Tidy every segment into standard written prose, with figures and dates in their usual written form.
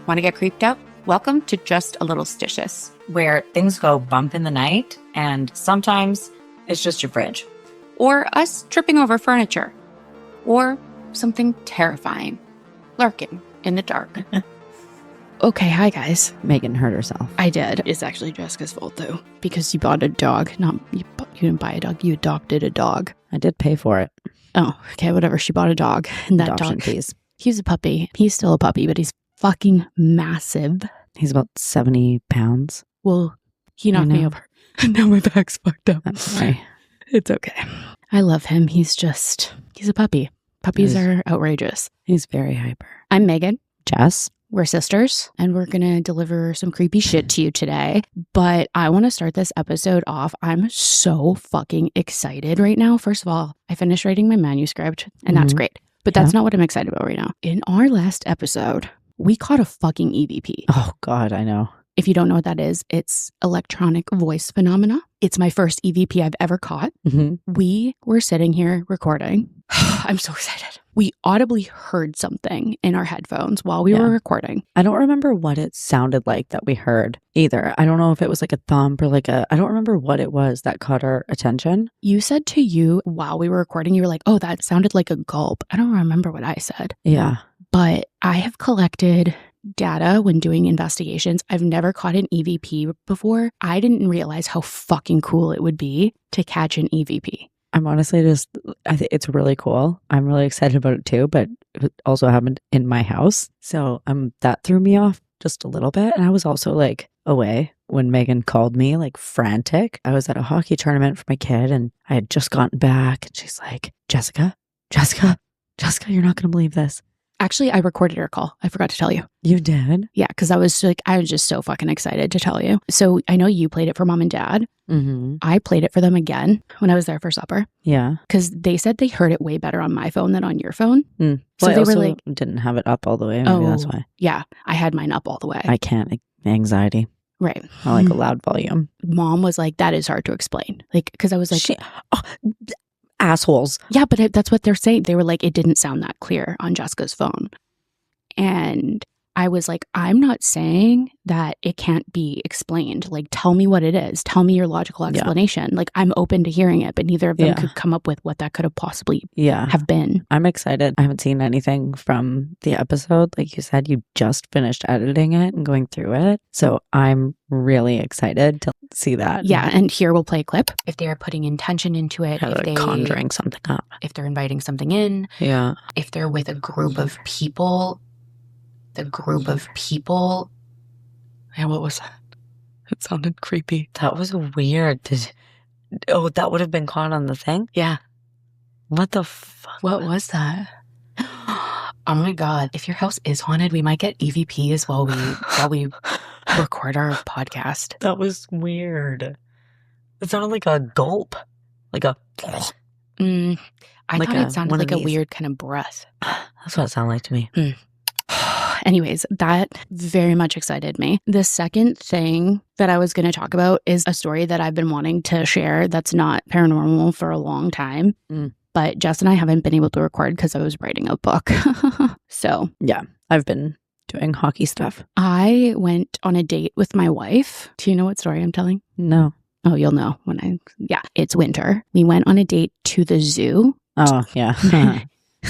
Want to get creeped out? Welcome to Just a Little Stitious, where things go bump in the night and sometimes it's just your fridge. or us tripping over furniture, or something terrifying lurking in the dark. Okay, hi guys. Megan hurt herself. I did. It's actually Jessica's fault though, because you bought a dog. You didn't buy a dog. You adopted a dog. I did pay for it. Oh, okay, whatever. She bought a dog, and that Adoption dog. fees. He's a puppy. He's still a puppy, but he's fucking massive. He's about 70 pounds. Well, he knocked me over. Now my back's fucked up. I'm sorry. It's okay. I love him. He's a puppy. Puppies are outrageous. He's very hyper. I'm Megan. Jess? We're sisters, and we're going to deliver some creepy shit to you today. But I want to start this episode off. I'm so fucking excited right now. First of all, I finished writing my manuscript, and that's great. But that's not what I'm excited about right now. In our last episode, we caught a fucking EVP. Oh, God, I know. If you don't know what that is, it's electronic voice phenomena. It's my first EVP I've ever caught. Mm-hmm. We were sitting here recording. I'm so excited. We audibly heard something in our headphones while we were recording. I don't remember what it sounded like that we heard either. I don't know if it was like a thump or I don't remember what it was that caught our attention. You said to you while we were recording, you were like, oh, that sounded like a gulp. I don't remember what I said. Yeah. But I have collected data when doing investigations. I've never caught an EVP before. I didn't realize how fucking cool it would be to catch an EVP. I'm honestly I think it's really cool. I'm really excited about it too, but it also happened in my house. So that threw me off just a little bit. And I was also away when Megan called me frantic. I was at a hockey tournament for my kid and I had just gotten back and she's like, Jessica, you're not going to believe this. Actually, I recorded her call. I forgot to tell you. You did? Yeah, because I was just so fucking excited to tell you. So I know you played it for mom and dad. Mm-hmm. I played it for them again when I was there for supper. Yeah. Because they said they heard it way better on my phone than on your phone. Mm. So well, they I were also didn't have it up all the way. Maybe that's why. Yeah, I had mine up all the way. I can't. Anxiety. Right. I like a loud volume. Mom was like, that is hard to explain. Because I was like... assholes. Yeah, but that's what they're saying. They were like, it didn't sound that clear on Jessica's phone. And I was like, I'm not saying that it can't be explained. Tell me what it is. Tell me your logical explanation. Yeah. I'm open to hearing it, but neither of them could come up with what that could have possibly have been. I'm excited. I haven't seen anything from the episode. Like you said, you just finished editing it and going through it. So I'm really excited to see that. Yeah, and here we'll play a clip. If they're putting intention into it, if they're conjuring something up. If they're inviting something in. Yeah. If they're with a group of people. And what was that? It sounded creepy. That was weird. That would have been caught on the thing? Yeah. What the fuck? What was that? Oh my God. If your house is haunted, we might get EVPs while we record our podcast. That was weird. It sounded like a gulp. I thought it sounded like a weird kind of breath. That's what it sounded like to me. Anyways, that very much excited me. The second thing that I was going to talk about is a story that I've been wanting to share that's not paranormal for a long time. But Jess and I haven't been able to record because I was writing a book. So, yeah, I've been doing hockey stuff. I went on a date with my wife. Do you know what story I'm telling? No. Oh, you'll know it's winter. We went on a date to the zoo. Oh, yeah.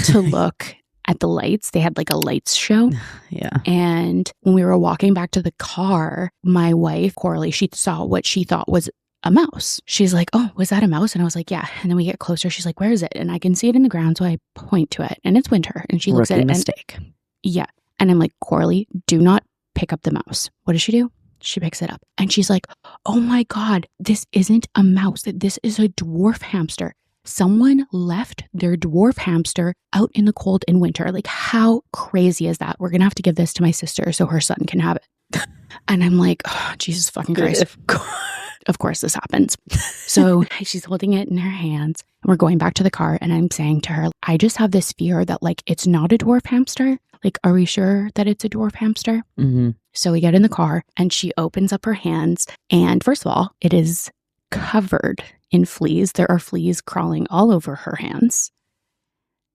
To look at the lights. They had a lights show. Yeah. And when we were walking back to the car, my wife, Coralie, she saw what she thought was a mouse. She's like, oh, was that a mouse? And I was like, yeah. And then we get closer. She's like, where is it? And I can see it in the ground. So I point to it and it's winter. And she looks at it. Mistake. Yeah. And I'm like, Coralie, do not pick up the mouse. What does she do? She picks it up. And she's like, oh my God, this isn't a mouse. This is a dwarf hamster. Someone left their dwarf hamster out in the cold in winter. How crazy is that? We're going to have to give this to my sister so her son can have it. And I'm like, oh, Jesus fucking Christ. Of course this happens. So she's holding it in her hands. And we're going back to the car. And I'm saying to her, I just have this fear that it's not a dwarf hamster. Are we sure that it's a dwarf hamster? Mm-hmm. So we get in the car and she opens up her hands. And first of all, it is covered in fleas. There are fleas crawling all over her hands.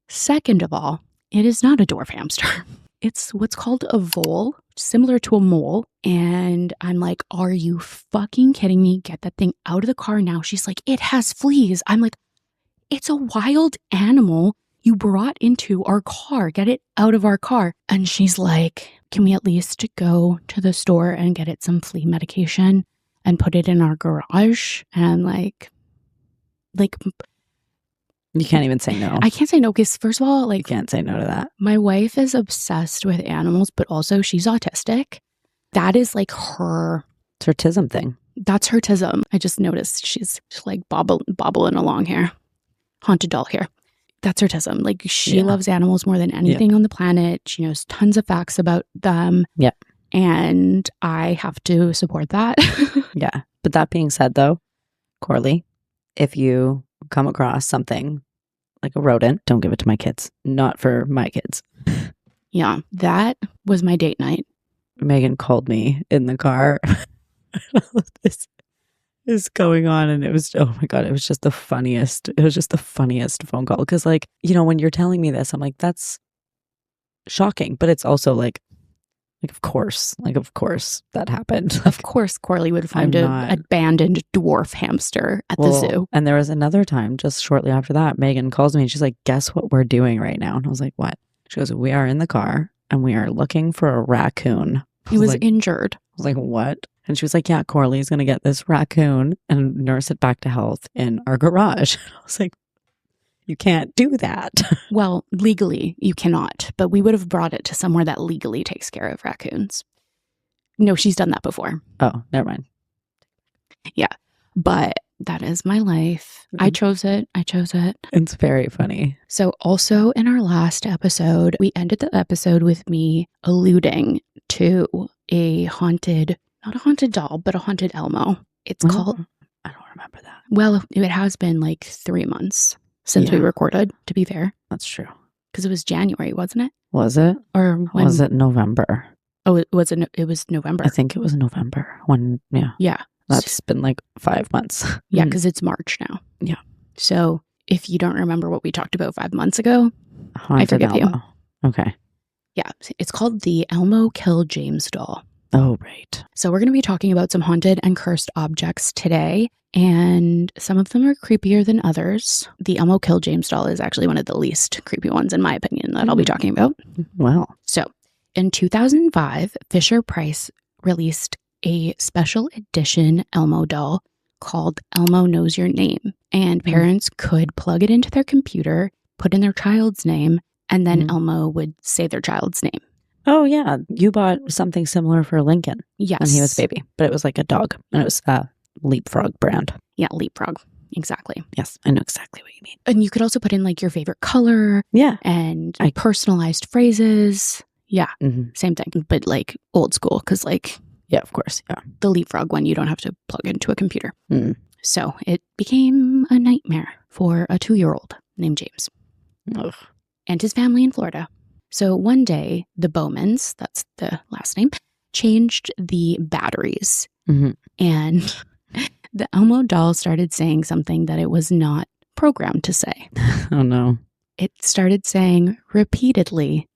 Second of all, it is not a dwarf hamster. It's what's called a vole. similar to a mole. And I'm like, are you fucking kidding me? Get that thing out of the car now. She's like, it has fleas. I'm like, it's a wild animal you brought into our car. Get it out of our car. And she's like, can we at least go to the store and get it some flea medication and put it in our garage? And I'm like, You can't even say no. I can't say no because first of all, like, You can't say no to that. my wife is obsessed with animals, but also she's autistic. That is like her. It's her tism thing. That's her tism. I just noticed she's like bobbling along here. Haunted doll here. That's her tism. Like she loves animals more than anything on the planet. She knows tons of facts about them. Yeah. And I have to support that. Yeah. But that being said, though, Corley, if you come across something like a rodent, don't give it to my kids. Not for my kids. Yeah. That was my date night. Megan called me in the car. This is going on, and it was, oh my God, it was just the funniest. It was just the funniest phone call. Because, like, you know, when you're telling me this, I'm like, that's shocking. But it's also like, of course that happened. Of course, Corley would find an abandoned dwarf hamster at the zoo. And there was another time just shortly after that, Megan calls me and she's like, guess what we're doing right now? And I was like, what? She goes, we are in the car and we are looking for a raccoon. He was like, injured. I was like, what? And she was like, yeah, Corley's going to get this raccoon and nurse it back to health in our garage. I was like, you can't do that. Well, legally, you cannot. But we would have brought it to somewhere that legally takes care of raccoons. No, she's done that before. Oh, never mind. Yeah. But that is my life. I chose it. It's very funny. So also in our last episode, we ended the episode with me alluding to a haunted, not a haunted doll, but a haunted Elmo. It's called... I don't remember that. Well, it has been like 3 months since we recorded, to be fair. That's true. Because it was January, wasn't it? Was it? Or when? Was it November? Oh, it was November. I think it was November. Yeah. That's been like 5 months. Yeah, because it's March now. Yeah. So if you don't remember what we talked about 5 months ago, Haunted I forgive Elmo. you. Okay. Yeah, it's called the Elmo Kill James doll. Oh, right. So we're going to be talking about some haunted and cursed objects today, and some of them are creepier than others. The Elmo Kill James doll is actually one of the least creepy ones, in my opinion, that I'll be talking about. Well. So in 2005, Fisher-Price released a special edition Elmo doll called Elmo Knows Your Name, and parents could plug it into their computer, put in their child's name, and then Elmo would say their child's name. Oh, yeah. You bought something similar for Lincoln. Yes. When he was a baby, but it was like a dog, and it was a Leapfrog brand. Yeah, Leapfrog. Exactly. Yes, I know exactly what you mean. And you could also put in like your favorite color. Yeah. And personalized phrases. Yeah. Same thing, but like old school, because like... Yeah, of course. Yeah. The Leapfrog one, you don't have to plug into a computer. So it became a nightmare for a 2-year-old named James. Ugh. And his family in Florida. So one day, the Bowmans, that's the last name, changed the batteries. And the Elmo doll started saying something that it was not programmed to say. Oh, no. It started saying repeatedly,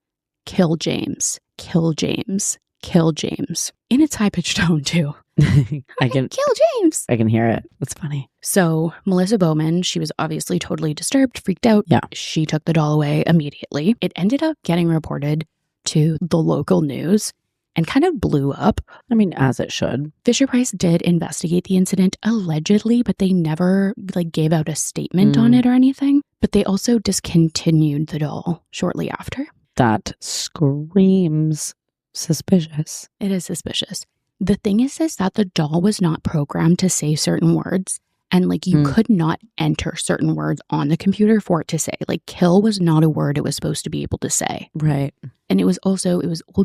kill James, kill James, kill James. In its high-pitched tone, too. I can kill James. I can hear it. That's funny. So Melissa Bowman, she was obviously totally disturbed, freaked out. Yeah. She took the doll away immediately. It ended up getting reported to the local news and kind of blew up. I mean, as it should. Fisher-Price did investigate the incident allegedly, but they never like gave out a statement on it or anything. But they also discontinued the doll shortly after. That screams suspicious. It is suspicious. The thing is that the doll was not programmed to say certain words. And like you could not enter certain words on the computer for it to say. Like kill was not a word it was supposed to be able to say. Right. And it was old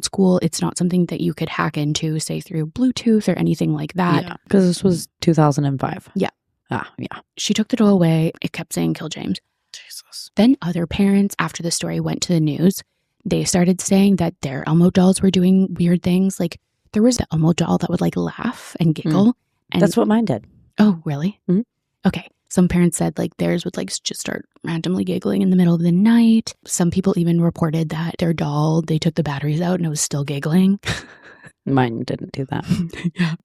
school. It's not something that you could hack into, say through Bluetooth or anything like that. Yeah. Because this was 2005. Yeah. Ah, yeah. She took the doll away. It kept saying kill James. Jesus. Then other parents, after the story went to the news, they started saying that their Elmo dolls were doing weird things. Like there was the Elmo doll that would like laugh and giggle. And that's what mine did. Oh, really? Okay. Some parents said like theirs would like just start randomly giggling in the middle of the night. Some people even reported that their doll, they took the batteries out and it was still giggling. Mine didn't do that.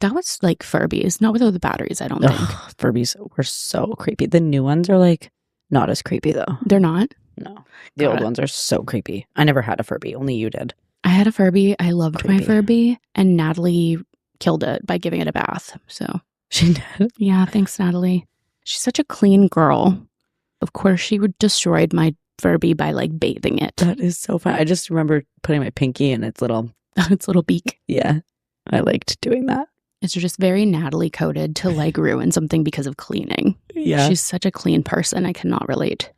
That was like Furbies, not without the batteries, I don't think. Ugh, Furbies were so creepy. The new ones are like not as creepy though. They're not? No. The Got old it. ones are so creepy. I never had a Furby. Only you did. I had a Furby. I loved my Creepy. Furby, and Natalie killed it by giving it a bath. So, She did. yeah, thanks, Natalie. She's such a clean girl. Of course, she destroyed my Furby by like bathing it. That is so fun. I just remember putting my pinky in its little, Its little beak. yeah. I liked doing that. It's just very Natalie coded to like ruin something because of cleaning. Yeah. She's such a clean person. I cannot relate.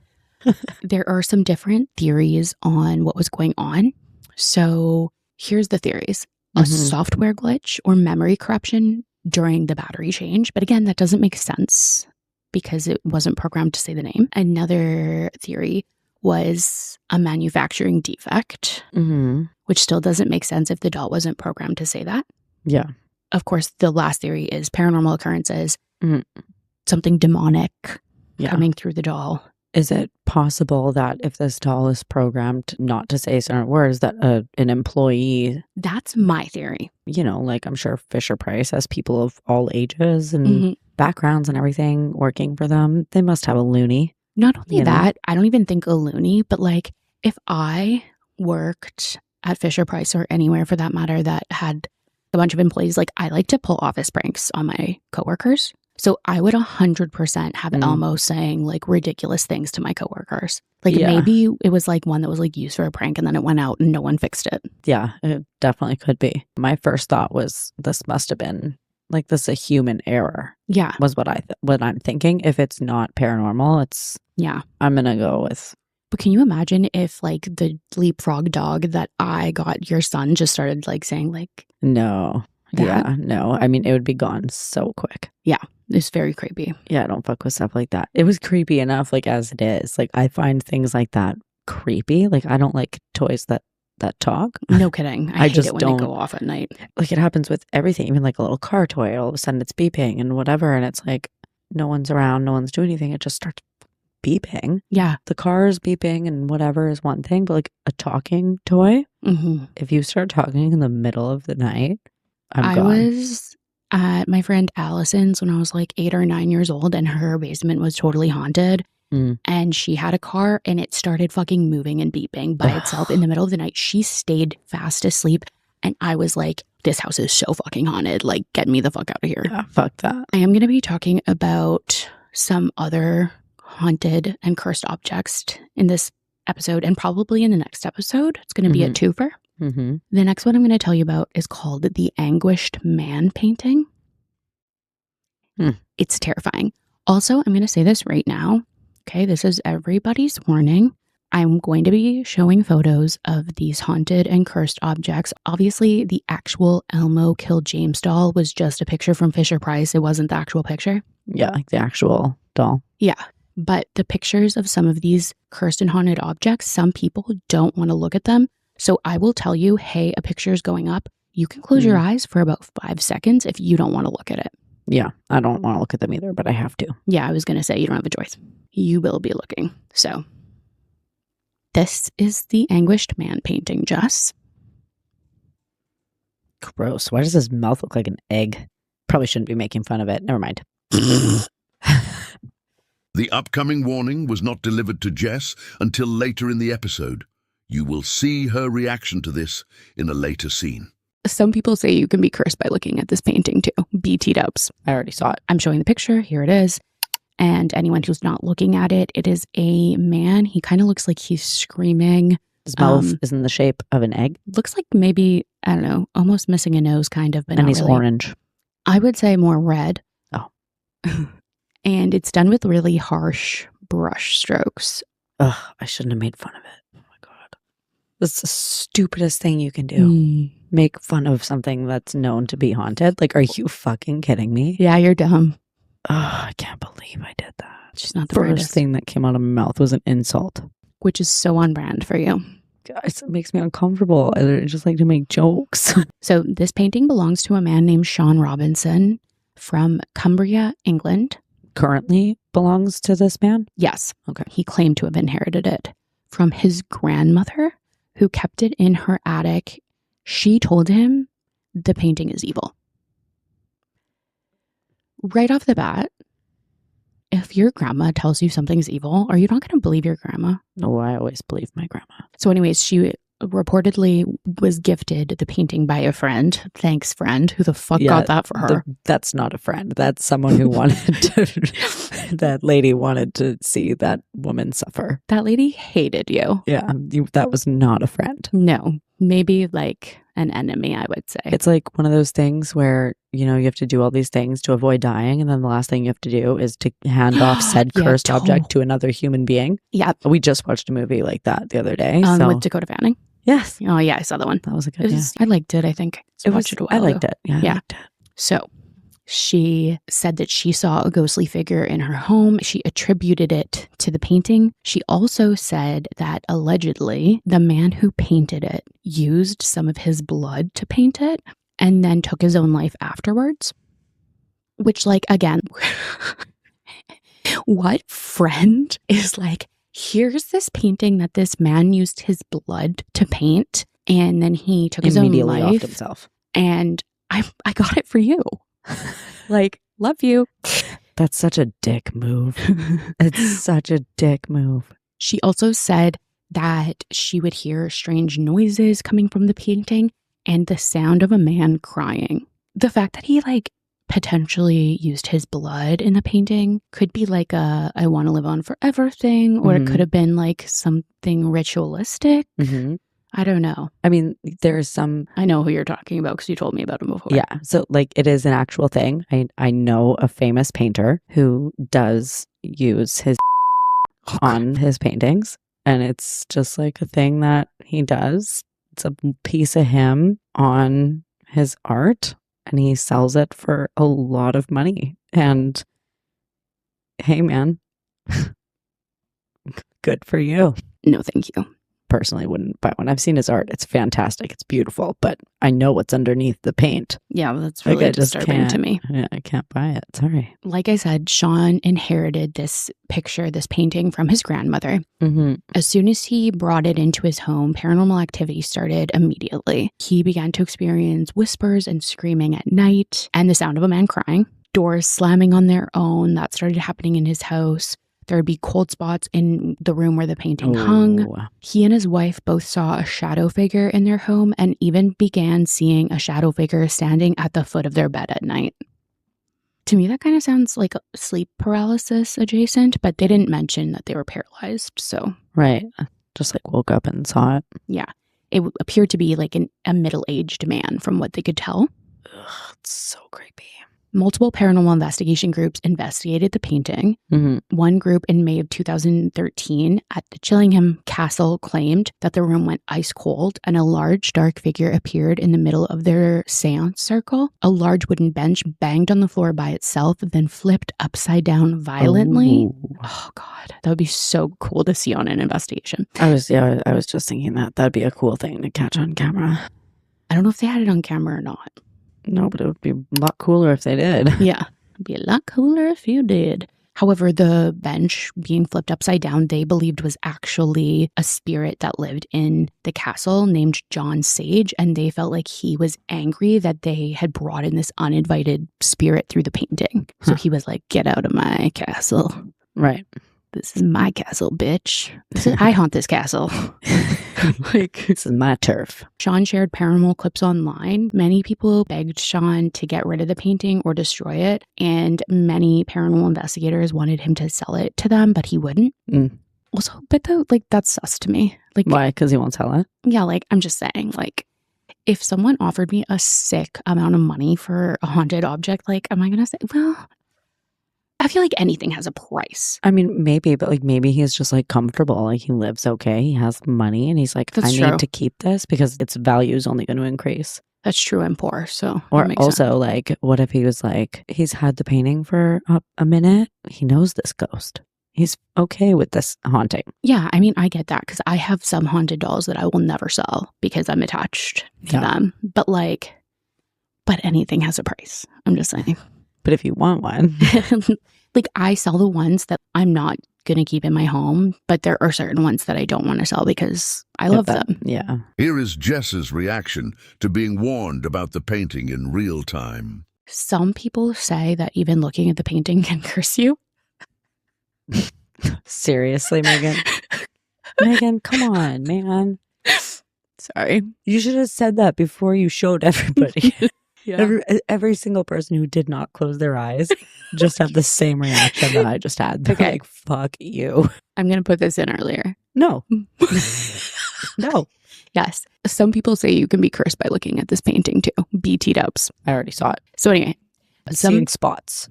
There are some different theories on what was going on. So here's the theories. A Mhm. software glitch or memory corruption during the battery change. But again, that doesn't make sense because it wasn't programmed to say the name. Another theory was a manufacturing defect, Mm-hmm. which still doesn't make sense if the doll wasn't programmed to say that. Yeah. Of course, the last theory is paranormal occurrences, Mhm. something demonic Yeah. coming through the doll. Is it possible that if this doll is programmed not to say certain words, that an employee, That's my theory. you know, like I'm sure Fisher Price has people of all ages and Mhm. backgrounds and everything working for them. They must have a loony. Not only You know? that, I don't even think a loony, but like if I worked at Fisher Price or anywhere for that matter that had a bunch of employees, like I like to pull office pranks on my coworkers. So I would 100% have Mm. Elmo saying like ridiculous things to my coworkers. Like Yeah. maybe it was like one that was like used for a prank and then it went out and no one fixed it. Yeah, it definitely could be. My first thought was this must have been like this is a human error Yeah. was what what I'm thinking. If it's not paranormal, Yeah. I'm gonna go with But can you imagine if like the leapfrog dog that I got your son just started like saying like no. that? Yeah, no. I mean, it would be gone so quick. It's very creepy. Yeah, I don't fuck with stuff like that. It was creepy enough, like as it is. Like I find things like that creepy. Like I don't like toys that talk. No kidding. I hate just it when don't. they go off at night. Like it happens with everything, even like a little car toy. All of a sudden it's beeping and whatever, and it's like no one's around, no one's doing anything. It just starts beeping. Yeah. The car's beeping and whatever is one thing, but like a talking toy, Mm-hmm. if you start talking in the middle of the night, I'm I gone. was at my friend Allison's when I was like 8 or 9 years old, and her basement was totally haunted. Mm. And she had a car, and it started fucking moving and beeping by itself in the middle of the night. She stayed fast asleep, and I was like, "This house is so fucking haunted. Like, get me the fuck out of here." Yeah, fuck that. I am going to be talking about some other haunted and cursed objects in this episode, and probably in the next episode. It's going to be a twofer. Mm-hmm. The next one I'm going to tell you about is called the Anguished Man painting. It's terrifying. Also, I'm going to say this right now. Okay, this is everybody's warning. I'm going to be showing photos of these haunted and cursed objects. Obviously, the actual Elmo killed James doll was just a picture from Fisher Price. It wasn't the actual picture. Yeah, like the actual doll. Yeah. But the pictures of some of these cursed and haunted objects, some people don't want to look at them. So I will tell you, hey, a picture is going up. You can close your eyes for about 5 seconds if you don't want to look at it. Yeah, I don't want to look at them either, but I have to. Yeah, I was going to say you don't have a choice. You will be looking. So this is the Anguished Man painting, Jess. Gross. Why does his mouth look like an egg? Probably shouldn't be making fun of it. Never mind. The upcoming warning was not delivered to Jess until later in the episode. You will see her reaction to this in a later scene. Some people say you can be cursed by looking at this painting too. BT dubs. I already saw it. I'm showing the picture. Here it is. And anyone who's not looking at it, it is a man. He kind of looks like he's screaming. His mouth is in the shape of an egg. Looks like maybe, I don't know, almost missing a nose kind of, but And not he's really. orange. I would say more red. Oh. And it's done with really harsh brush strokes. Ugh, I shouldn't have made fun of it. Oh my God. That's the stupidest thing you can do. Make fun of something that's known to be haunted. Like, are you fucking kidding me? Yeah, you're dumb. Oh, I can't believe I did that. She's not the First brightest. thing that came out of my mouth was an insult. Which is so on brand for you. Guys, it makes me uncomfortable. I just like to make jokes. So this painting belongs to a man named Sean Robinson from Cumbria, England. Currently belongs to this man? Yes. Okay. He claimed to have inherited it from his grandmother, who kept it in her attic. She told him the painting is evil. Right off the bat, if your grandma tells you something's evil, are you not going to believe your grandma? No, I always believe my grandma. So anyways, she reportedly was gifted the painting by a friend. Thanks, friend. Who the fuck got that for her? That's not a friend. That's someone who wanted to, that lady wanted to see that woman suffer. That lady hated you. Yeah, that was not a friend. No, maybe like an enemy, I would say. It's like one of those things where, you know, you have to do all these things to avoid dying. And then the last thing you have to do is to hand off said cursed object to another human being. Yeah. We just watched a movie like that the other day. With Dakota Fanning. Yes. Oh, yeah, I saw that one. That was a good one. I liked it, I think. I liked it. Yeah. I liked it. So she said that she saw a ghostly figure in her home. She attributed it to the painting. She also said that allegedly the man who painted it used some of his blood to paint it and then took his own life afterwards. Which, like, again, what friend is like, here's this painting that this man used his blood to paint, and then he took his own Immediately life. offed himself. And I got it for you. Like, love you. That's such a dick move. It's such a dick move. She also said that she would hear strange noises coming from the painting and the sound of a man crying. The fact that he like potentially used his blood in the painting could be like a I want to live on forever thing, or it could have been like something ritualistic. I don't know. I mean, there's some... I know who you're talking about because you told me about him before. Yeah. So like it is an actual thing. I know a famous painter who does use his on his paintings. And it's just like a thing that he does. It's a piece of him on his art. And he sells it for a lot of money. And hey, man, good for you. No, thank you. Personally wouldn't buy one. I've seen his art. It's fantastic. It's beautiful, but I know what's underneath the paint. Yeah, that's really disturbing to me. Yeah, I can't buy it. Sorry. Like I said, Sean inherited this picture, this painting from his grandmother. As soon as he brought it into his home, paranormal activity started immediately. He began to experience whispers and screaming at night and the sound of a man crying. Doors slamming on their own. That started happening in his house. There would be cold spots in the room where the painting hung. He and his wife both saw a shadow figure in their home and even began seeing a shadow figure standing at the foot of their bed at night. To me, that kind of sounds like sleep paralysis adjacent, but they didn't mention that they were paralyzed, so... Right. Just like woke up and saw it. Yeah. It appeared to be like a middle-aged man from what they could tell. Ugh, it's so creepy. Multiple paranormal investigation groups investigated the painting. One group in May of 2013 at the Chillingham Castle claimed that the room went ice cold and a large dark figure appeared in the middle of their seance circle. A large wooden bench banged on the floor by itself, then flipped upside down violently. Oh God, that would be so cool to see on an investigation. I was just thinking that'd be a cool thing to catch on camera. I don't know if they had it on camera or not. No, but it would be a lot cooler if they did. Yeah, it'd be a lot cooler if you did. However, the bench being flipped upside down, they believed was actually a spirit that lived in the castle named John Sage, and they felt like he was angry that they had brought in this uninvited spirit through the painting. So he was like, get out of my castle. Right. This is my castle, bitch. I haunt this castle. Like, this is my turf. Sean shared paranormal clips online. Many people begged Sean to get rid of the painting or destroy it, and many paranormal investigators wanted him to sell it to them, but he wouldn't. Also, but though, like, that's sus to me. Like, why? Because he won't sell it? Yeah, like, I'm just saying, like, if someone offered me a sick amount of money for a haunted object, like, am I going to say, well, I feel like anything has a price. I mean, maybe, but like maybe he's just like comfortable. Like he lives okay. He has money and he's like, That's I true. need to keep this because its value is only going to increase. That's true. I'm poor. So, or that makes also sense. like, what if he was like, he's had the painting for a minute. He knows this ghost. He's okay with this haunting. Yeah, I mean, I get that because I have some haunted dolls that I will never sell because I'm attached to them. But anything has a price. I'm just saying. But if you want one, like I sell the ones that I'm not going to keep in my home, but there are certain ones that I don't want to sell because I love them. Yeah. Here is Jess's reaction to being warned about the painting in real time. Some people say that even looking at the painting can curse you. Seriously, Megan? Megan, come on, man. Sorry. You should have said that before you showed everybody. Yeah. Every single person who did not close their eyes just had the same reaction that I just had. They're Okay. like, fuck you. I'm going to put this in earlier. No. No. Yes. Some people say you can be cursed by looking at this painting too. BT dubs. I already saw it. So anyway, I've seen spots.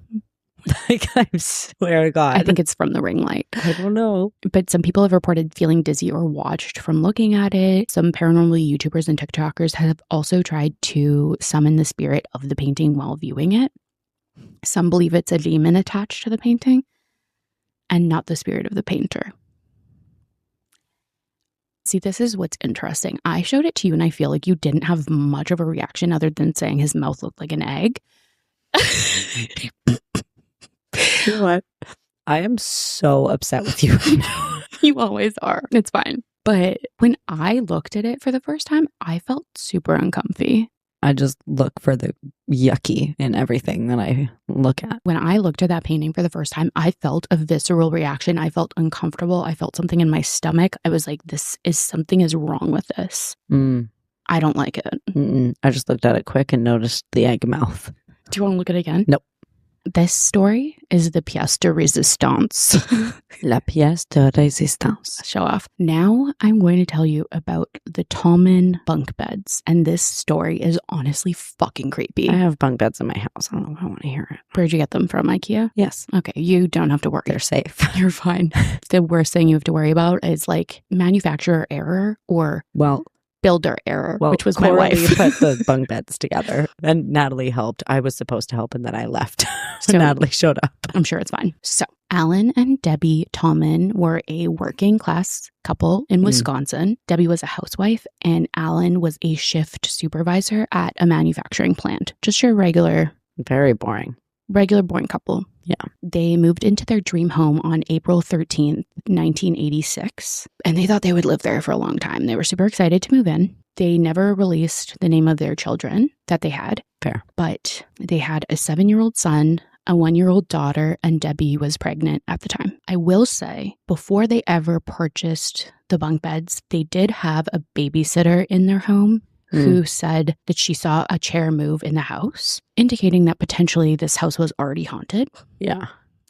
Like, I swear to God. I think it's from the ring light. I don't know. But some people have reported feeling dizzy or watched from looking at it. Some paranormal YouTubers and TikTokers have also tried to summon the spirit of the painting while viewing it. Some believe it's a demon attached to the painting and not the spirit of the painter. See, this is what's interesting. I showed it to you and I feel like you didn't have much of a reaction other than saying his mouth looked like an egg. You know what? I am so upset with you right now. You always are. It's fine. But when I looked at it for the first time, I felt super uncomfy. I just look for the yucky in everything that I look at. When I looked at that painting for the first time, I felt a visceral reaction. I felt uncomfortable. I felt something in my stomach. I was like, something is wrong with this. I don't like it. I just looked at it quick and noticed the egg mouth. Do you want to look at it again? Nope. This story is the pièce de résistance. La pièce de résistance. Show off. Now I'm going to tell you about the Tallman bunk beds. And this story is honestly fucking creepy. I have bunk beds in my house. I don't know if I want to hear it. Where'd you get them from, IKEA? Yes. Okay, you don't have to worry. They're safe. You're fine. The worst thing you have to worry about is like manufacturer error or builder error, which was my wife. put the bunk beds together and Natalie helped. I was supposed to help and then I left. So Natalie showed up. I'm sure it's fine. So Alan and Debbie Tommen were a working class couple in Wisconsin. Debbie was a housewife and Alan was a shift supervisor at a manufacturing plant. Just your regular Very boring couple. Yeah. They moved into their dream home on April 13th, 1986, and they thought they would live there for a long time. They were super excited to move in. They never released the name of their children that they had. Fair. But they had a 7-year-old son, a 1-year-old daughter, and Debbie was pregnant at the time. I will say, before they ever purchased the bunk beds, they did have a babysitter in their home who said that she saw a chair move in the house, indicating that potentially this house was already haunted. Yeah.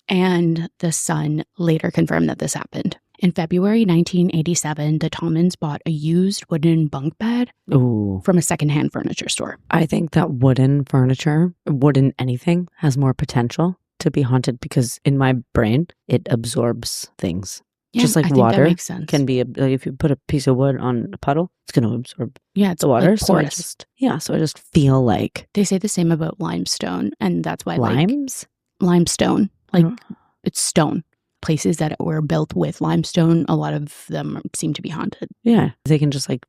And the son later confirmed that this happened. In February 1987, the Tommens bought a used wooden bunk bed from a secondhand furniture store. I think that wooden furniture, wooden anything, has more potential to be haunted because in my brain, it absorbs things. Yeah, just like I think water that makes sense. can be, if you put a piece of wood on a puddle, it's going to absorb it's the water. like So I porous. just feel like They say the same about limestone, and that's why limes? Limestone, it's stone. Places that were built with limestone, a lot of them seem to be haunted. Yeah, they can just like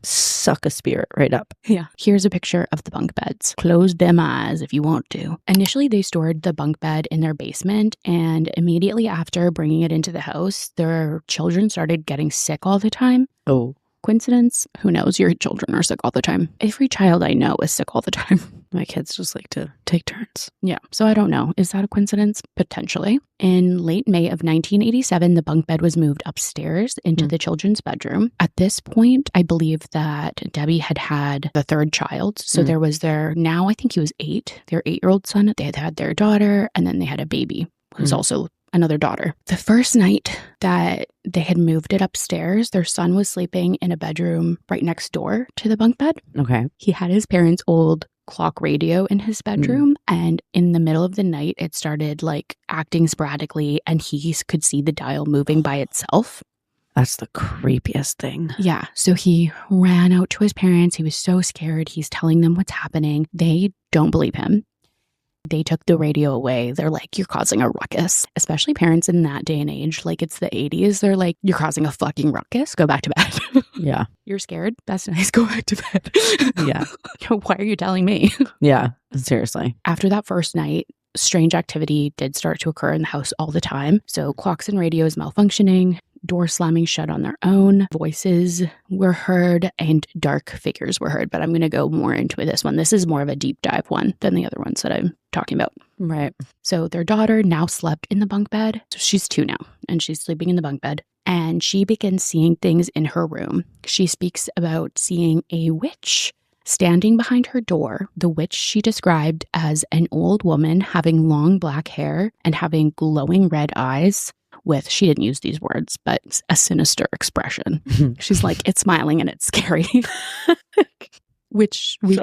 suck a spirit right up. Yeah. Here's a picture of the bunk beds. Close them eyes if you want to. Initially, they stored the bunk bed in their basement, and immediately after bringing it into the house, their children started getting sick all the time. Oh. Coincidence? Who knows? Your children are sick all the time. Every child I know is sick all the time. My kids just like to take turns. Yeah, so I don't know. Is that a coincidence? Potentially. In late May of 1987, the bunk bed was moved upstairs into the children's bedroom. At this point, I believe that Debbie had had the third child. So there was now I think he was 8, their 8-year-old son. They had had their daughter, and then they had a baby who's also another daughter. The first night that they had moved it upstairs, their son was sleeping in a bedroom right next door to the bunk bed. Okay. He had his parents' old clock radio in his bedroom, and in the middle of the night, it started like acting sporadically, and he could see the dial moving by itself. That's the creepiest thing. Yeah. So he ran out to his parents. He was so scared. He's telling them what's happening. They don't believe him. They took the radio away. They're like, you're causing a ruckus. Especially parents in that day and age. Like, it's the 80s. They're like, you're causing a fucking ruckus. Go back to bed. Yeah. You're scared? That's nice. Go back to bed. Yeah. Why are you telling me? Yeah. Seriously. After that first night, Strange activity did start to occur in the house all the time. So clocks and radios malfunctioning, doors slamming shut on their own, voices were heard, and dark figures were heard. But I'm going to go more into this one. This is more of a deep dive one than the other ones that I'm talking about. Right. So their daughter now slept in the bunk bed. So she's 2 now, and she's sleeping in the bunk bed. And she begins seeing things in her room. She speaks about seeing a witch standing behind her door, the witch she described as an old woman having long black hair and having glowing red eyes with, she didn't use these words, but a sinister expression. She's like, it's smiling and it's scary. Which we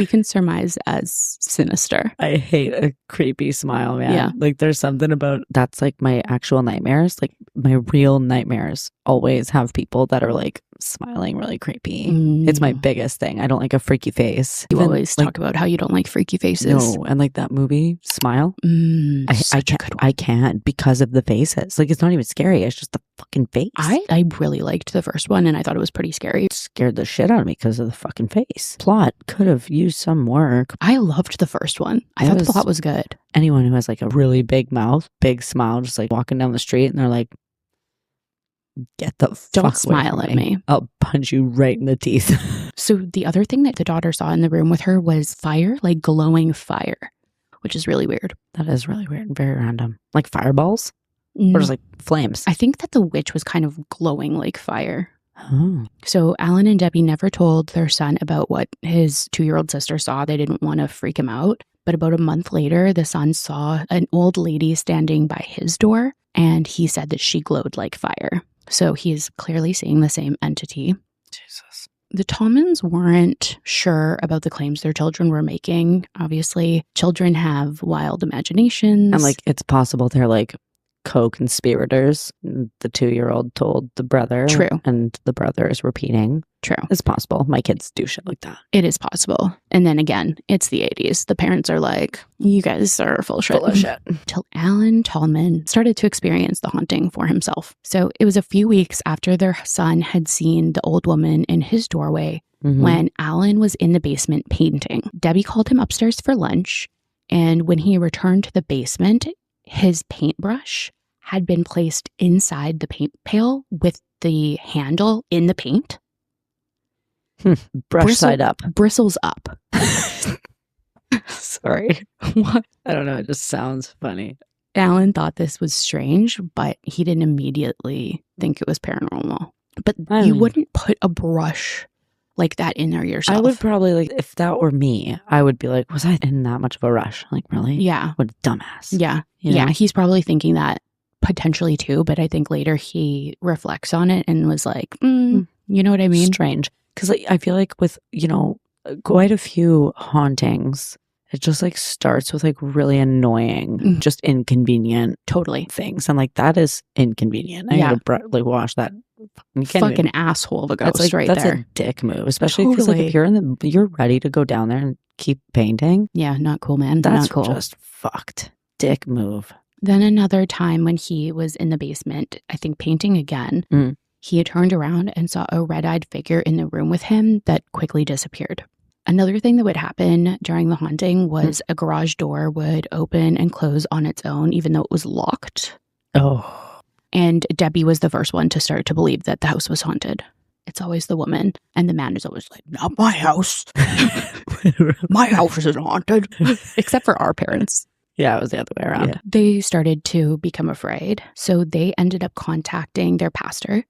can surmise as sinister. I hate a creepy smile, man. Yeah. Like there's something about that's like my actual nightmares. Like my real nightmares always have people that are like smiling really creepy. It's my biggest thing. I don't like a freaky face. You Even, always like, talk about how you don't like freaky faces. No, and like that movie, Smile. I can't because of the faces. Like it's not even scary. It's just the fucking face. I really liked the first one and I thought it was pretty scary. It scared the shit out of me because of the fucking face. Plot could have used some work. I loved the first one. I thought the plot was good. Anyone who has like a really big mouth, big smile, just like walking down the street and they're like, get the Don't fuck smile away at from me. I'll punch you right in the teeth. So the other thing that the daughter saw in the room with her was fire, like glowing fire, which is really weird. That is really weird. Very random. Like fireballs? Or just like flames? I think that the witch was kind of glowing like fire. Oh. So Alan and Debbie never told their son about what his 2-year-old sister saw. They didn't want to freak him out. But about a month later, the son saw an old lady standing by his door, and he said that she glowed like fire. So he is clearly seeing the same entity. Jesus. The Tommens weren't sure about the claims their children were making. Obviously, children have wild imaginations. And like, it's possible they're like co-conspirators. The 2-year-old told the brother. True. And the brother is repeating. True. It's possible. My kids do shit like that. It is possible. And then again, it's the 80s. The parents are like, you guys are full of shit. Full of shit. Till Alan Tallman started to experience the haunting for himself. So it was a few weeks after their son had seen the old woman in his doorway when Alan was in the basement painting. Debbie called him upstairs for lunch. And when he returned to the basement, his paintbrush had been placed inside the paint pail with the handle in the paint. Side up. Bristles up. Sorry. What? I don't know. It just sounds funny. Alan thought this was strange, but he didn't immediately think it was paranormal. But you wouldn't put a brush like that in there yourself. I would probably, like, if that were me, I would be like, was I in that much of a rush? Like, really? Yeah. What a dumbass. Yeah. You know? Yeah. He's probably thinking that potentially too, but I think later he reflects on it and was like, you know what I mean? Strange. Because like, I feel like with, you know, quite a few hauntings, it just like starts with like really annoying, just inconvenient Totally things. And like, that is inconvenient. I gotta like wash that. You can't fucking asshole of a ghost that's like, right that's there. a dick move, especially because like if you're ready to go down there and keep painting. Yeah, not cool, man. That's not cool. Just fucked. Dick move. Then another time when he was in the basement, I think painting again, he had turned around and saw a red-eyed figure in the room with him that quickly disappeared. Another thing that would happen during the haunting was a garage door would open and close on its own, even though it was locked. Oh. And Debbie was the first one to start to believe that the house was haunted. It's always the woman. And the man is always like, not my house. My house isn't haunted. Except for our parents. Yeah, it was the other way around. Yeah. They started to become afraid. So they ended up contacting their pastor,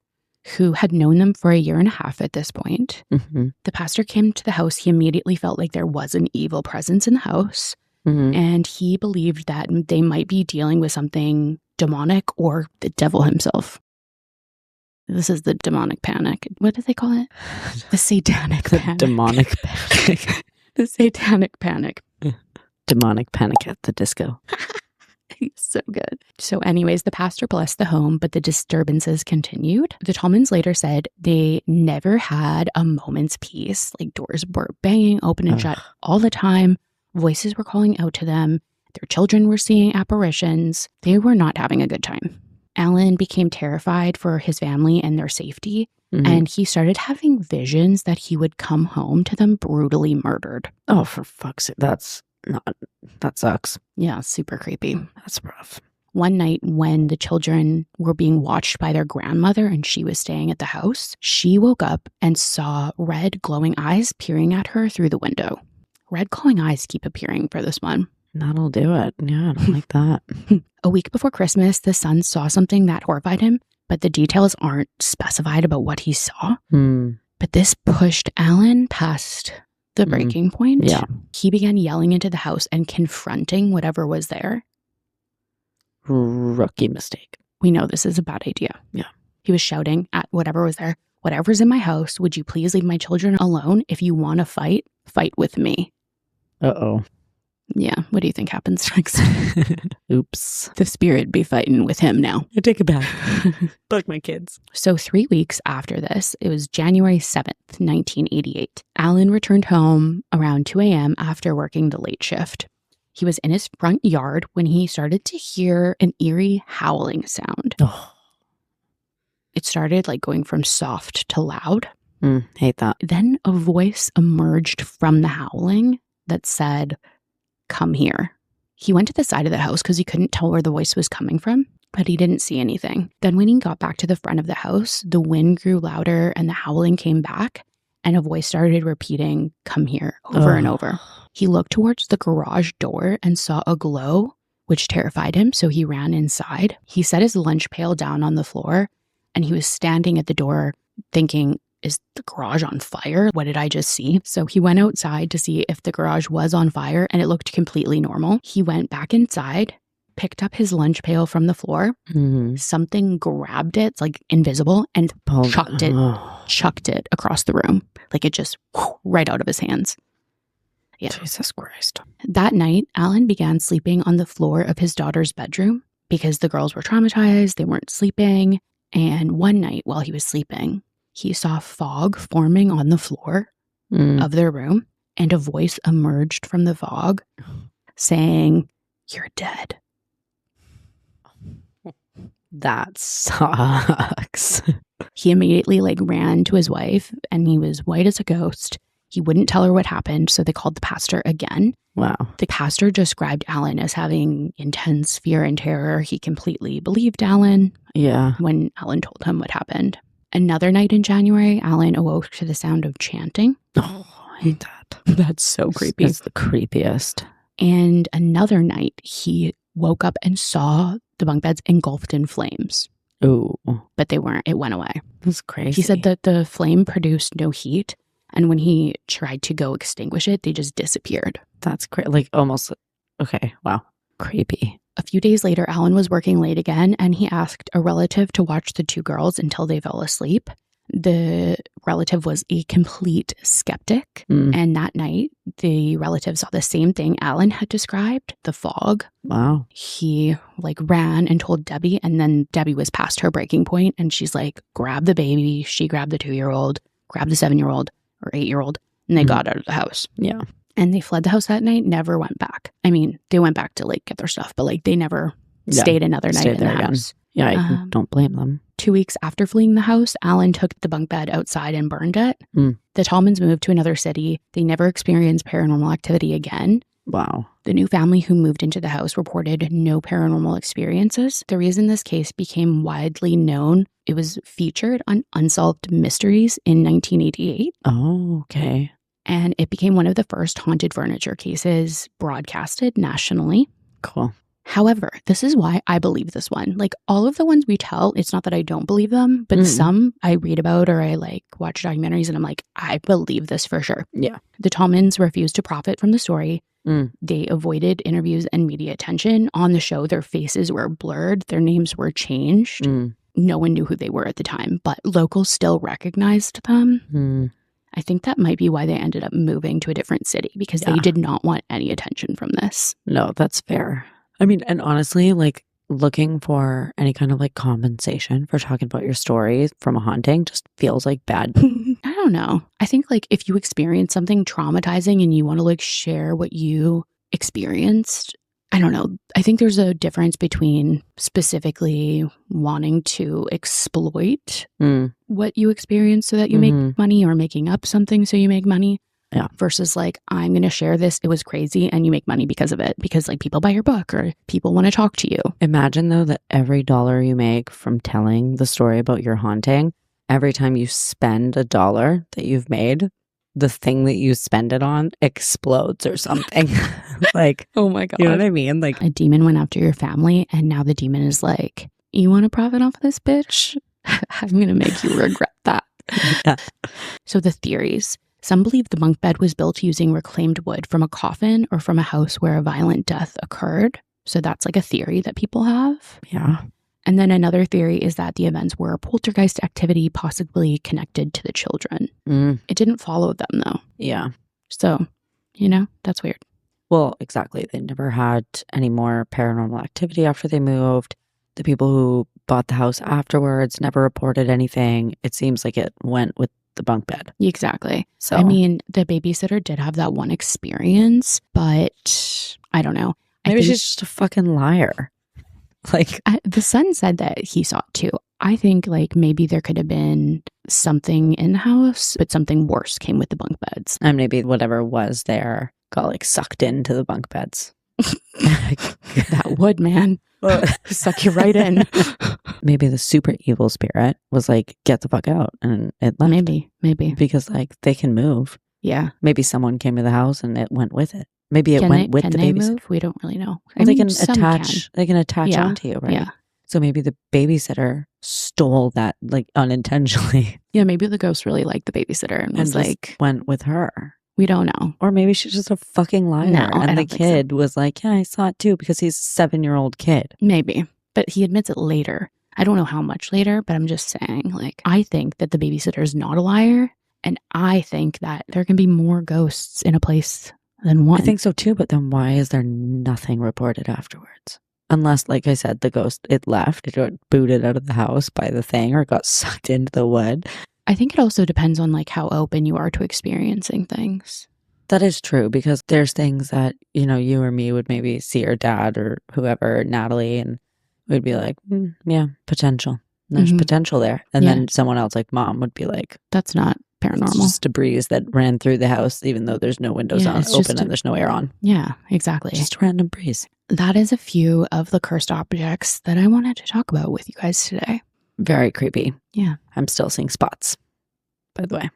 who had known them for 1.5 years at this point. The pastor came to the house. He immediately felt like there was an evil presence in the house. And he believed that they might be dealing with something demonic or the devil himself. This is the demonic panic. What do they call it? The satanic panic. Demonic panic. The satanic panic. Demonic panic at the disco. So good. So anyways, the pastor blessed the home, but the disturbances continued. The Tallmans later said they never had a moment's peace. Like doors were banging open and shut all the time. Voices were calling out to them. Their children were seeing apparitions. They were not having a good time. Alan became terrified for his family and their safety. And he started having visions that he would come home to them brutally murdered. Oh, for fuck's sake. That's That sucks. Yeah, super creepy. That's rough. One night when the children were being watched by their grandmother and she was staying at the house, she woke up and saw red glowing eyes peering at her through the window. Red glowing eyes keep appearing for this one. That'll do it. Yeah, I don't like that. A week before Christmas, the son saw something that horrified him, but the details aren't specified about what he saw. But this pushed Alan past the breaking point. Yeah. He began yelling into the house and confronting whatever was there. Rookie mistake. We know this is a bad idea. Yeah. He was shouting at whatever was there. Whatever's in my house, would you please leave my children alone? If you want to fight, fight with me. Uh-oh. Yeah. What do you think happens next? Oops. The spirit be fighting with him now. I take it back. Fuck my kids. So 3 weeks after this, it was January 7th, 1988. Alan returned home around 2 a.m. after working the late shift. He was in his front yard when he started to hear an eerie howling sound. Oh. It started like going from soft to loud. Hate that. Then a voice emerged from the howling that said, "Come here." He went to the side of the house because he couldn't tell where the voice was coming from, but he didn't see anything. Then when he got back to the front of the house, the wind grew louder and the howling came back, and a voice started repeating, "Come here," over and over. He looked towards the garage door and saw a glow, which terrified him, so he ran inside. He set his lunch pail down on the floor, and he was standing at the door thinking, is the garage on fire? What did I just see? So he went outside to see if the garage was on fire, and it looked completely normal. He went back inside, picked up his lunch pail from the floor. Something grabbed it, it's like invisible, and chucked it across the room. Like it just right out of his hands. Yeah. Jesus Christ. That night, Alan began sleeping on the floor of his daughter's bedroom because the girls were traumatized. They weren't sleeping. And one night while he was sleeping, he saw fog forming on the floor of their room, and a voice emerged from the fog saying, "You're dead." That sucks. He immediately ran to his wife, and he was white as a ghost. He wouldn't tell her what happened, so they called the pastor again. Wow. The pastor described Alan as having intense fear and terror. He completely believed Alan. Yeah. When Alan told him what happened. Another night in January, Alan awoke to the sound of chanting. Oh, I hate that. That's so creepy. It's the creepiest. And another night, he woke up and saw the bunk beds engulfed in flames. Ooh. But they weren't. It went away. That's crazy. He said that the flame produced no heat. And when he tried to go extinguish it, they just disappeared. That's like almost, okay, wow. Creepy. A few days later, Alan was working late again, and he asked a relative to watch the two girls until they fell asleep. The relative was a complete skeptic. And that night, the relative saw the same thing Alan had described, the fog. Wow. He ran and told Debbie, and then Debbie was past her breaking point, and she's like, grab the baby. She grabbed the 2-year-old, grabbed the 7-year-old or 8-year-old, and they got out of the house. Yeah. And they fled the house that night, never went back. I mean, they went back to get their stuff, but they never stayed another night in the house. Yeah, I don't blame them. 2 weeks after fleeing the house, Alan took the bunk bed outside and burned it. The Tallmans moved to another city. They never experienced paranormal activity again. Wow. The new family who moved into the house reported no paranormal experiences. The reason this case became widely known, it was featured on Unsolved Mysteries in 1988. Oh, okay. And it became one of the first haunted furniture cases broadcasted nationally. Cool. However, this is why I believe this one. All of the ones we tell, it's not that I don't believe them, but some I read about or I watch documentaries and I'm like, I believe this for sure. Yeah. The Tommens refused to profit from the story. They avoided interviews and media attention. On the show, their faces were blurred. Their names were changed. No one knew who they were at the time, but locals still recognized them. I think that might be why they ended up moving to a different city, because they did not want any attention from this. No, that's fair. I mean, and honestly, looking for any kind of compensation for talking about your stories from a haunting just feels like bad. I don't know. I think if you experience something traumatizing and you want to share what you experienced, I don't know. I think there's a difference between specifically wanting to exploit what you experience so that you make money, or making up something so you make money, Yeah. Versus like, I'm going to share this. It was crazy. And you make money because of it. Because like people buy your book or people want to talk to you. Imagine though that every dollar you make from telling the story about your haunting, every time you spend a dollar that you've made, the thing that you spend it on explodes or something. Like, Oh my God. you know what I mean? Like, A demon went after your family. And now the demon is like, you want to profit off this, bitch? I'm going to make you regret that. Yeah. So the theories. Some believe the bunk bed was built using reclaimed wood from a coffin or from a house where a violent death occurred. So that's like a theory that people have. yeah. And then another theory is that the events were a poltergeist activity possibly connected to the children. It didn't follow them though. Yeah. So, you know, that's weird. Well, exactly. They never had any more paranormal activity after they moved. The people who bought the house afterwards never reported anything. It seems like it went with the bunk bed. Exactly. So, I mean, the babysitter did have that one experience, but I don't know. maybe I think she's just a fucking liar. Like, the son said that he saw it too. I think like maybe there could have been something in the house, but something worse came with the bunk beds. and maybe whatever was there got like sucked into the bunk beds. That would, man. Suck you right in. Maybe the super evil spirit was like, get the fuck out. And it left. Maybe. Because like they can move. Yeah. Maybe someone came to the house and it went with it. Maybe it went with can the they babysitter. move? We don't really know. Well, they can some attach. They can attach Yeah. onto you, right? Yeah. So maybe the babysitter stole that like unintentionally Yeah, maybe the ghost really liked the babysitter and was just like, went with her. we don't know. Or maybe she's just a fucking liar. No, I and the don't think so. kid was like, yeah, I saw it too because he's a 7-year-old kid. Maybe. But he admits it later. I don't know how much later, but I'm just saying, like, I think that the babysitter is not a liar. And I think that there can be more ghosts in a place than one. I think so too, but then why is there nothing reported afterwards? Unless, like I said, the ghost, it left, it got booted out of the house by the thing or got sucked into the wood. I think it also depends on like how open you are to experiencing things. That is true because there's things that, you know, you or me would maybe see our dad or whoever, Natalie, and we'd be like, yeah, potential. There's Mhm. potential there. And Yeah. then someone else like mom would be like, That's not it's paranormal. just a breeze that ran through the house, even though there's no windows Yeah, on it's just open and there's no air on. Yeah, exactly. Just a random breeze. That is a few of the cursed objects that I wanted to talk about with you guys today. Very creepy. Yeah. I'm still seeing spots, by the way.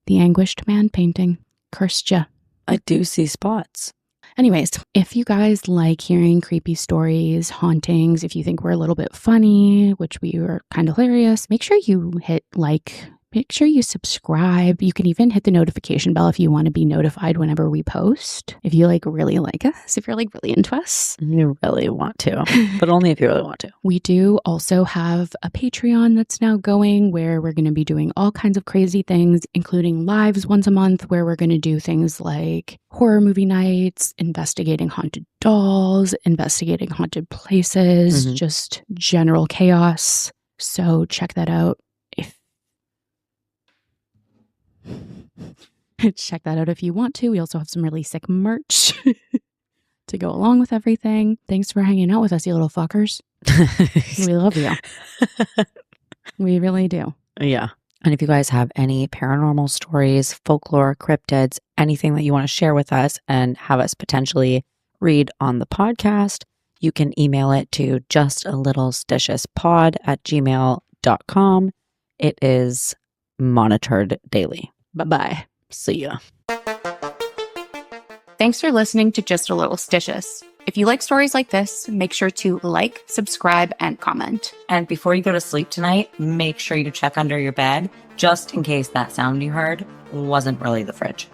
The Anguished man painting. Cursed ya. I do see spots. Anyways, if you guys like hearing creepy stories, hauntings, if you think we're a little bit funny, which we were kind of hilarious, make sure you hit like, make sure you subscribe. You can even hit the notification bell if you want to be notified whenever we post. If you like really like us, if you're like really into us. You really want to, but only if you really want to. We do also have a Patreon that's now going where we're going to be doing all kinds of crazy things, including lives once a month where we're going to do things like horror movie nights, investigating haunted dolls, investigating haunted places, Mhm. just general chaos. So check that out. Check that out if you want to. We also have some really sick merch to go along with everything. Thanks for hanging out with us, you little fuckers. We love you. We really do. Yeah. And if you guys have any paranormal stories, folklore, cryptids, anything that you want to share with us and have us potentially read on the podcast, you can email it to justalittlestitiouspod@gmail.com. It is monitored daily. Bye-bye. See ya. Thanks for listening to Just a Little Stitious. If you like stories like this, make sure to like, subscribe, and comment. And before you go to sleep tonight, make sure you check under your bed just in case that sound you heard wasn't really the fridge.